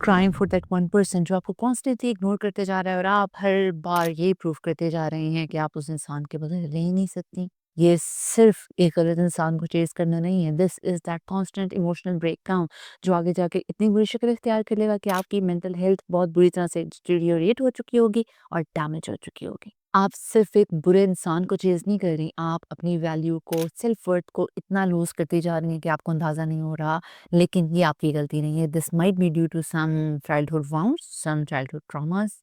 Crying for that 1% जो आपको constantly ignore करते जा रहा है और आप हर बार ये प्रूव करते जा रहे हैं कि आप उस इंसान के बगैर रह ही नहीं सकती। ये सिर्फ एक गलत इंसान को चेज़ करना नहीं है, this is that constant emotional breakdown जो आगे जाके इतनी बुरी शक्ल इख्तियार कर लेगा कि आपकी मेंटल हेल्थ बहुत बुरी तरह से डिटेरियोरेट हो चुकी होगी और डैमेज हो चुकी होगी। आप सिर्फ एक बुरे इंसान को चेज़ नहीं कर रही, आप अपनी वैल्यू को, सेल्फ वर्थ को इतना लूज़ करती जा रही हैं कि आपको अंदाज़ा नहीं हो रहा। लेकिन ये आपकी गलती नहीं है। This might be due to some childhood wounds, some childhood traumas,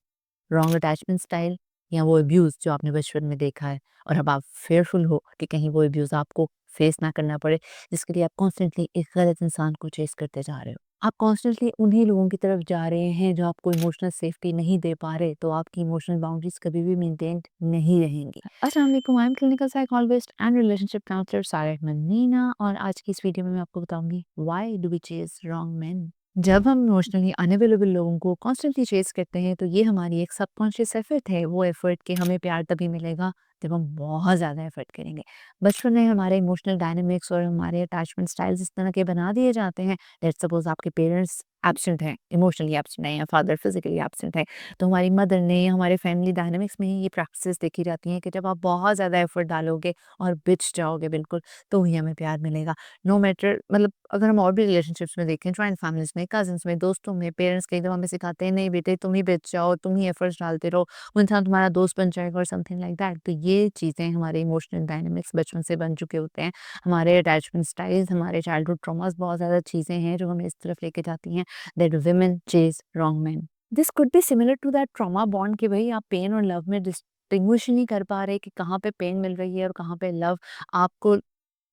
wrong attachment style या वो अब्यूज़ जो आपने बचपन में देखा है और अब आप फेयरफुल हो कि कहीं वो अब्यूज़ आपको फेस ना करना पड़े, जिसके लिए आप कॉन्स्टेंटली एक गलत इंसान को चेज़ करते जा रहे हो। आप कॉन्स्टेंटली उन्हीं लोगों की तरफ जा रहे हैं जो आपको इमोशनल सेफ्टी नहीं दे पा रहे, तो आपकी इमोशनल बाउंड्रीज़ कभी भी मेंटेन्ड नहीं रहेंगी। अस्सलाम वालेकुम, I am clinical psychologist and relationship counsellor Sara Ahmad Meena और आज की इस वीडियो में मैं आपको बताऊंगी why do we chase wrong men. जब हम इमोशनली अनअवेलेबल लोगों को कॉन्स्टेंटली चेज़ करते हैं तो ये हमारी एक सबकॉन्शियस एफर्ट है, वो एफर्ट कि हमें प्यार तभी मिलेगा जब हम बहुत ज़्यादा एफर्ट करेंगे। बचपन में हमारे इमोशनल डायनामिक्स और हमारे अटैचमेंट स्टाइल्स इस तरह के बना दिए जाते हैं। लेट्स सपोज आपके पेरेंट्स एब्सेंट हैं, इमोशनली एब्सेंट हैं या फादर फिजिकली एब्सेंट है, तो हमारी मदर ने या हमारे फैमिली डायनामिक्स में ही ये प्रैक्टिसेस देखी जाती हैं कि जब आप बहुत ज़्यादा एफर्ट डालोगे और बिछ जाओगे बिल्कुल, तो ही हमें प्यार मिलेगा। नो मैटर, मतलब अगर हम और भी रिलेशनशिप्स में देखें, जॉइंट फैमिलीज़ में, कज़िन्स में, दोस्तों में, पेरेंट्स कई दफ़ा हमें सिखाते हैं नहीं बेटे तुम ही बिछ जाओ, तुम ही एफर्ट्स डालते रहो, वो इंसान तुम्हारा दोस्त बन जाएगा और समथिंग लाइक दैट। तो ये चीज़ें हमारे इमोशनल डायनामिक्स बचपन से बन चुके होते हैं। हमारे अटैचमेंट स्टाइल्स, हमारे चाइल्डहुड ट्रॉमास बहुत ज़्यादा चीज़ें हैं जो हमें इस तरफ लेके जाती हैं that women chase wrong men. This could be similar to that trauma bond कि भई आप पेन और लव में डिस्टिंग्विश ही नहीं कर पा रहे कि कहाँ पे पेन मिल रही है और कहाँ पे लव। आपको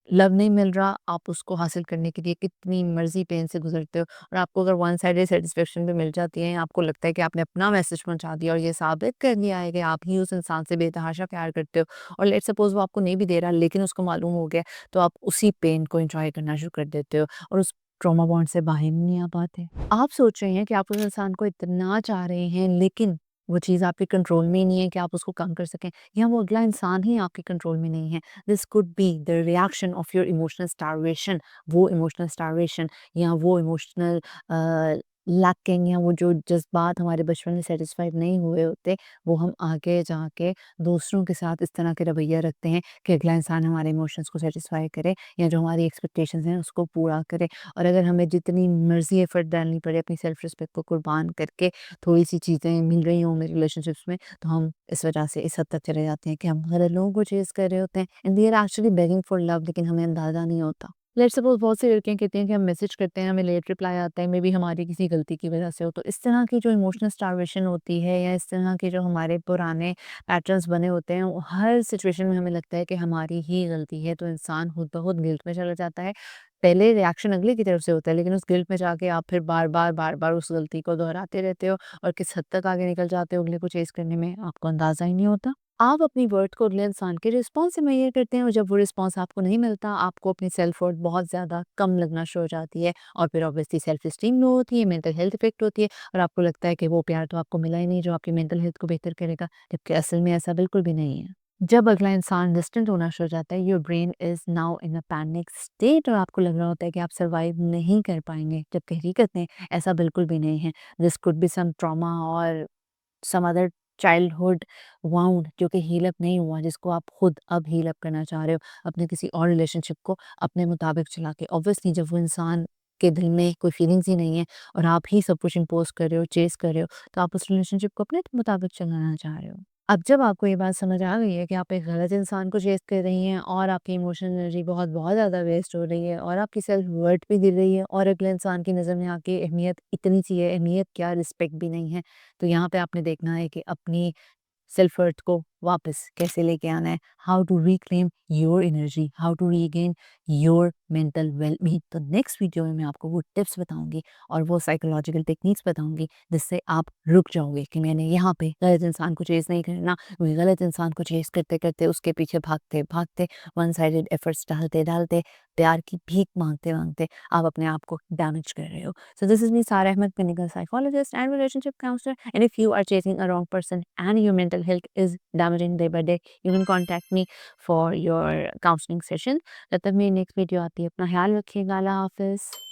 लव नहीं मिल रहा, आप उसको हासिल करने के लिए कितनी मर्ज़ी पेन से गुज़रते हो और आपको अगर वन साइडेड सैटिस्फैक्शन भी मिल जाती है, आपको लगता है कि आपने अपना मैसेज पहुँचा दिया और ये साबित कर दिया है कि आप ही उस इंसान से बेतहाशा प्यार करते हो और लेट्स सपोज़ वो आपको नहीं भी दे रहा लेकिन उसको मालूम हो गया, तो आप उसी पेन को एन्जॉय करना शुरू कर देते हो और उस ट्रॉमा बॉन्ड से बाहर नहीं आ पाते। आप सोच रहे हैं कि आप उस इंसान को इतना चाह रहे हैं लेकिन वो चीज़ आपके कंट्रोल में ही नहीं है कि आप उसको कम कर सकें या वो अगला इंसान ही आपके कंट्रोल में नहीं है। This could be the reaction of your emotional starvation. वो इमोशनल स्टारवेशन या वो इमोशनल लैकिंग या वो जो जज्बात हमारे बचपन में सेटिस्फाइड नहीं हुए होते, वो हम आगे जाके दूसरों के साथ इस तरह के रवैया रखते हैं कि अगला इंसान हमारे इमोशंस को सेटिस्फाई करे या जो हमारी एक्सपेक्टेशंस हैं उसको पूरा करे। और अगर हमें जितनी मर्जी एफर्ट डालनी पड़े अपनी सेल्फ रिस्पेक्ट को कुर्बान करके थोड़ी सी चीज़ें मिल रही हों मेरे रिलेशनशिप्स में, तो हम इस वजह से इस हद तक चले जाते हैं कि हम गलत लोगों को चेज़ कर रहे होते हैं and we are actually begging for love, लेकिन हमें अंदाज़ा नहीं होता। लेट्स सपोज़ बहुत सी लड़कियाँ कहती हैं कि हम मैसेज करते हैं, हमें लेट रिप्लाई आता है, मे बी हमारी किसी गलती की वजह से हो। तो इस तरह की जो इमोशनल स्टारवेशन होती है या इस तरह के जो हमारे पुराने पैटर्न्स बने होते हैं, वो हर सिचुएशन में हमें लगता है कि हमारी ही गलती है, तो इंसान खुद ब खुद गिल्ट में चला जाता है। पहले रिएक्शन अगले की तरफ से होता है, लेकिन उस गिल्ट में जाके आप फिर बार-बार, बार-बार उस गलती को दोहराते रहते हो और किस हद तक आगे निकल जाते हो अगले को चेज़ करने में, आपको अंदाज़ा ही नहीं होता। आप अपनी वर्थ को अगले इंसान के रिस्पॉन्स से मेज़र करते हैं और जब वो रिस्पॉन्स आपको नहीं मिलता, आपको अपनी सेल्फ वर्थ बहुत ज़्यादा कम लगना शुरू हो जाती है और फिर ऑब्वियसली सेल्फ एस्टीम लो होती है, मेंटल हेल्थ इफेक्ट होती है और आपको लगता है कि वो प्यार तो आपको मिला ही नहीं जो आपकी मेंटल हेल्थ को बेहतर करेगा, जबकि असल में ऐसा बिल्कुल भी नहीं है। जब अगला इंसान डिस्टेंट होना शुरू हो जाता है, your brain is now in a panic state और आपको लग रहा होता है कि आप सर्वाइव नहीं कर पाएँगे, जबकि हकीकत में ऐसा बिल्कुल भी नहीं है। This could be some trauma और सम अदर चाइल्डहुड वाउंड जो कि हील अप नहीं हुआ, जिसको आप खुद अब हील अप करना चाह रहे हो अपने किसी और रिलेशनशिप को अपने मुताबिक चला के। ऑब्वियसली जब वो इंसान के दिल में कोई फीलिंग्स ही नहीं है और आप ही सब कुछ इम्पोज कर रहे हो, चेज़ कर रहे हो, तो आप उस रिलेशनशिप को अपने मुताबिक चलाना चाह रहे हो। अब जब आपको ये बात समझ आ गई है कि आप एक गलत इंसान को चेज़ कर रही हैं और आपकी इमोशनल एनर्जी बहुत बहुत ज़्यादा वेस्ट हो रही है और आपकी सेल्फ वर्थ भी गिर रही है और अगले इंसान की नज़र में आपकी अहमियत इतनी सी है, अहमियत क्या रिस्पेक्ट भी नहीं है, तो यहाँ पे आपने देखना है कि अपनी सेल्फ वर्थ को वापस कैसे लेके आना है, how to reclaim your energy, how to regain your mental wellbeing. तो नेक्स्ट वीडियो में मैं आपको वो टिप्स बताऊंगी और वो साइकोलॉजिकल टेक्निक्स बताऊंगी जिससे आप रुक जाओगे कि मैंने यहाँ पे गलत इंसान को चेज़ नहीं करना, वही गलत इंसान को चेज़ करते करते उसके पीछे भागते भागते वन साइडेड एफर्ट्स डालते डालते प्यार की भीख मांगते मांगते आप अपने आप को डैमेज कर रहे हो। So this is me, Sarah Ahmed, clinical psychologist and relationship counselor. And if you are chasing a wrong person and your mental health is damaging day by day, you can contact me for your counseling session. तब तक मेरी next video आती है, अपना ख्याल रखिएगा, अल्लाह हाफिज़।